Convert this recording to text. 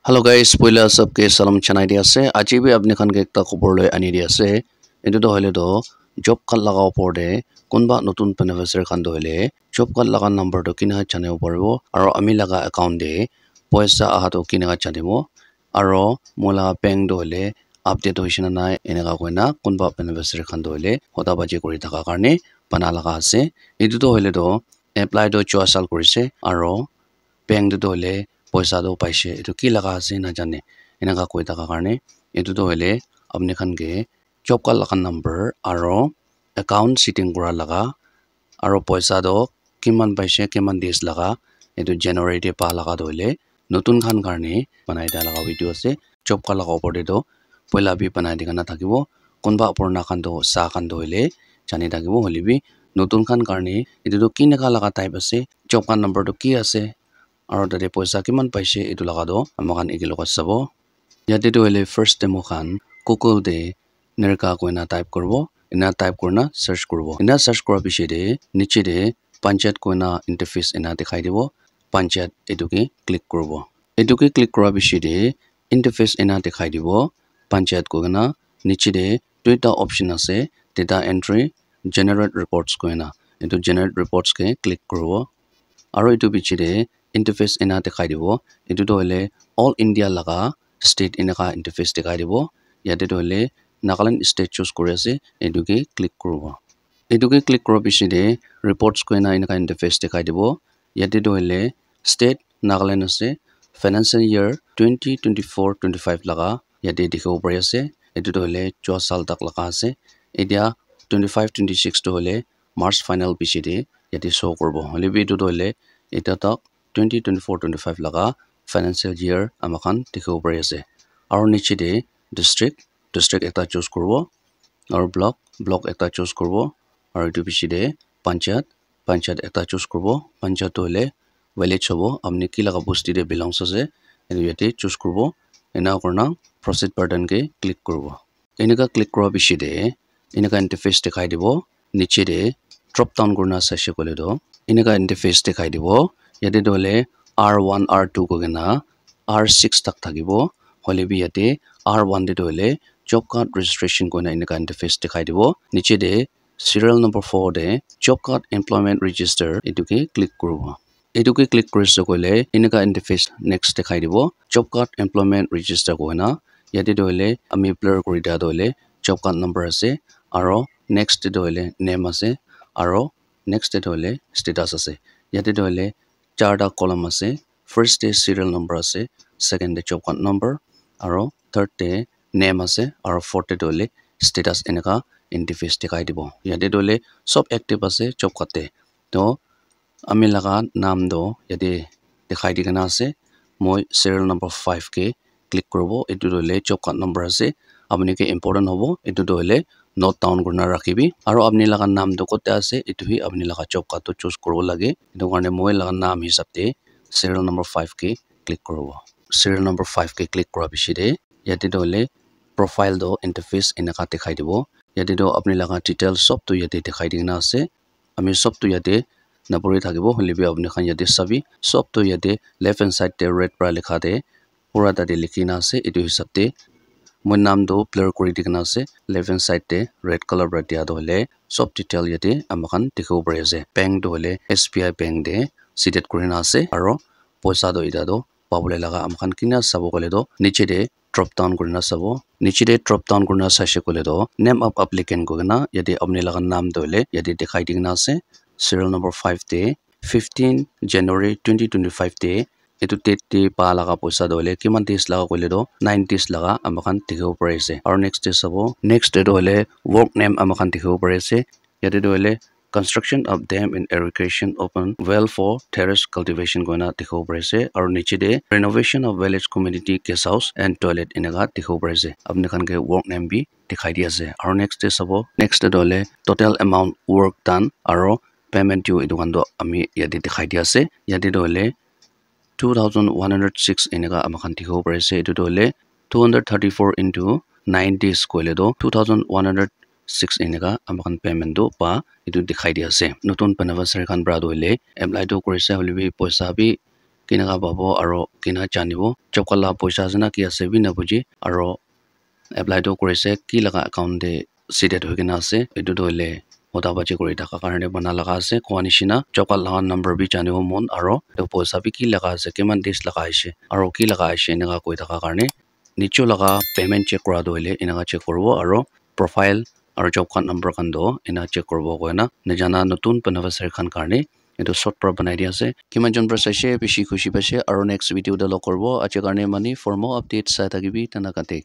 Hello guys, spoiler सबके सलाम चनाई दिया से आज भी अपने खान के एक खबर ले आनी दिया से इधर तो हले तो जॉब कार्ड लगाओ पड़े कौन बा नतुन बेनिफिशियरी खान तो हले जॉब कार्ड लगा नंबर तो किन्हा चने ऊपर वो और अमी लगा अकाउंट दे पैसा आहा तो किन्हा चने वो और मोला बैंक तो हले अपडेट होइसे ना इन्हें का कोई ना कौन बा बेनिफिशियरी खान तो हले होता बाजी कोरी थका करने बना लगा से इधर तो हले तो अप्लाई तो 4 साल कोरी से और बैंक तो हले पैसा तो पाइसे इतो की लगा से ना जाने इनका कोई तका करने इतो तो हले अपने खान के जॉब कार्ड लगा नंबर आरो अकाउंट सेटिंग करा लगा आरो पैसा तो किमान पाइसे किमान देश लगा इतो जनवरी दे पा लगा तो हले नतुन खान करने बनाई दा लगा वीडियो से जॉब कार्ड लगा पड़े तो पहला भी बनाई दिखा ना থাকিব कोनबा पुराना खान तो सा खान तो हले जानी থাকিব हले भी नतुन खान करने इतो तो की नका लगा टाइप আছে जॉब कार्ड नंबर तो की আছে और ताते पैसा किमान पाइसे इतो लगा दो हमखान एके লগত চাব ইয়াতে তো হলে ফার্স্ট ডেমো খান গুগল দে নেরকা কইনা টাইপ করব ইনা টাইপ করনা সার্চ করব ইনা সার্চ করার পিছে দে নিচে দে পঞ্চায়েত কইনা ইন্টারফেস ইনা দেখাই দিব পঞ্চায়েত এটুকে ক্লিক করব এটুকে ক্লিক করার পিছে দে ইন্টারফেস ইনা দেখাই দিব পঞ্চায়েত কইনা নিচে দে দুইটা অপশন আছে ডেটা এন্ট্রি জেনারেট রিপোর্টস কইনা এটো জেনারেট রিপোর্টস কে ক্লিক করব আৰু এটো পিছে দে ইন্টারফেস এনা দেখাই দিব এটো তো হলে অল ইন্ডিয়া লাগা স্টেট এনেকা ইন্টারফেস দেখাই দিব ইয়াতে তো হলে নাগাল্যান্ড স্টেট চুজ কৰি আছে এটোকে ক্লিক কৰব এটোকে ক্লিক কৰাৰ পিছতে ৰিপৰ্টস কইনা এনেকা ইন্টাৰফেস দেখাই দিব ইয়াতে তো হলে স্টেট নাগাল্যান্ড আছে ফাইনান্সিয়াল ইয়াৰ 2024-25 লাগা ইয়াতে দেখাব পাৰি আছে এটো তো হলে 4 সাল তাক লাগা আছে এতিয়া 25-26 তো হলে মার্চ ফাইনাল পিছতে ইয়াতে শো কৰব হলে বি এটো তো হলে এটা তক 2024-25 लगा फाइनेंशियल ईयर आमखान देखो परि আছে আৰু নিচে দে ডিস্ট্ৰিক্ট একটা চুজ কৰব আৰু ব্লক একটা চুজ কৰব আৰু এটো পিছে দে পঞ্চায়েত একটা চুজ করব পঞ্চায়েত হলে ভিলেজ হবো আপনি কি লাগা বস্তি দে বিলংস আছে এটো ইয়াতে চুজ করব এনা করনা প্রসিড বাটন কে ক্লিক করব এনেকা ক্লিক কৰাৰ পিছে দে এনেকা ইন্টারফেস দেখাই দিব নিচে দে ড্রপ ডাউন করনা চাইছে কলে তো এনেকা ইন্টারফেস দেখাই দিব ইয়াতে দলে R1 R2 কগেনা R6 तक থাকিব হলে বি ইয়াতে R1 দে দলে জব কার্ড রেজিস্ট্রেশন কইনা ইনকা ইন্টারফেস দেখাই দিব নিচে দে সিরিয়াল নাম্বার 4 দে জব কার্ড এমপ্লয়মেন্ট রেজিস্টার এটুকে ক্লিক করব এটুকে ক্লিক কৰিছে কইলে ইনকা ইন্টাৰফেস নেক্সট দেখাই দিব জব কাৰ্ড এমপ্লয়মেন্ট ৰেজিস্টাৰ কইনা ইয়াতে দলে আমি ব্লাৰ কৰি দা দলে জব কাৰ্ড নাম্বাৰ আছে আৰু নেক্সট দলে নেম আছে আৰু নেক্সট দলে স্ট্যাটাস আছে ইয়াতে দলে চাৰটা কলম আছে ফাৰ্স্ট ডে সিৰিয়াল নাম্বাৰ আছে second day job card number আৰু থাৰ্ড ডে নেম আছে আৰু ফোর্থ ডে দলে স্ট্যাটাস এনেকা ইন্টারফেস দেখাই দিব ইয়াতে দলে সব অ্যাক্টিভ আছে জব কার্ডে তো আমি লাগা নাম দো ইয়াতে দেখাই দিগনা আছে মই সিরিয়াল নাম্বার 5 কে ক্লিক করব এটো দলে জব কার্ড নাম্বার আছে আপনি কে ইম্পর্টেন্ট হবো এটো দলে নোট ডাউন করনা রাখিবি আৰু আপনি লাগা নাম তো কতে আছে এটো হি আপনি লাগা জব কার্ড তো চুজ করব লাগে এটো কারণে মই লাগা নাম হিসাবতে সিরিয়াল নাম্বার 5 কে ক্লিক করব সিরিয়াল নাম্বার 5 কে ক্লিক করা পিছতে ইয়াতে দলে প্রোফাইল দো ইন্টারফেস এনেকা দেখাই দিব ইয়াতে তো আপনি লাগা ডিটেইলস সব তো ইয়াতে দেখাই দিনা আছে আমি সব তো ইয়াতে নপৰি থাকিব হলিবি আপনি খান ইয়াতে চাবি সব তো ইয়াতে লেফট হ্যান্ড সাইড তে রেড পৰা লেখা দে পুৰা তাতে লিখিনা আছে এটো হিসাবতে মই নাম দো ব্লাৰ কৰি দিগনা আছে লেফট হ্যান্ড সাইড তে ৰেড কালাৰ পৰা দিয়া দলে সব ডিটেইল ইয়াতে আমাখান দেখাব পাৰি আছে বেংক দলে SBI বেংক দে সিটেট কৰিনা আছে আৰু পইচা দো ইটা দো পাবলে লাগা আমখান কিনা চাব কলে দো নিচে দে ড্রপ ডাউন কৰিনা চাব নিচে দে ড্ৰপ ডাউন কৰিনা চাইছে কলে দো নেম অফ এপ্লিকেন্ট কগনা ইয়াতে আপনি লাগা নাম দলে ইয়াতে দেখাই দিগনা আছে সিরিয়াল নাম্বার 5 তে 15 জানুয়ারি 2025 তে এটো তে পা লাগা পয়সা দলে কিমান দেশ লাগা কইলে দো 9 দেশ লাগা আমখান দেখাব পাৰি আছে আৰু নেক্সট ডে চাব নেক্সট ডে দলে ওয়াৰ্ক নেম আমখান দেখাব পাৰি আছে ইয়াতে দলে construction of dam and irrigation open well for terrace cultivation goina dekhau parise aru niche de renovation of village community guest house and toilet inaga dekhau parise apni khan ke work name bi dekhai di ase aru next day sabo next day dole total amount work done aru payment due idu kan do ami yate dekhai di ase yate dole 2106 inaga amakhan dekhau parise idu dole 234 into 9 days koile do 2106 এনেকা আমাখান payment দো পা এটো দেখাই দি আছে নতুন beneficiary খান ব্রাদ হইলে apply তো কৰিছে হলিবি পইচা B kinaga babo aro kina janibo job card la poisa ase na ki ase bi na buji aro apply to korise ki laga account de seated hoikena ase etu to hole hoda bachi kori thaka karone bana laga ase koa nishina job card laga number bi janibo mon aro etu poisa bi ki laga ase kiman days laga aise aro ki laga aise enaka koi thaka karone nicho laga payment check kora do hole enaka check koribo aro profile aro job card number khan do ena check koribo koina najana notun beneficiary khan karone etu short pra banai dia ase kiman jon pra saise bishi khushi paise aro next video de log korbo ache karone mani for more updates sa thakibi tanakate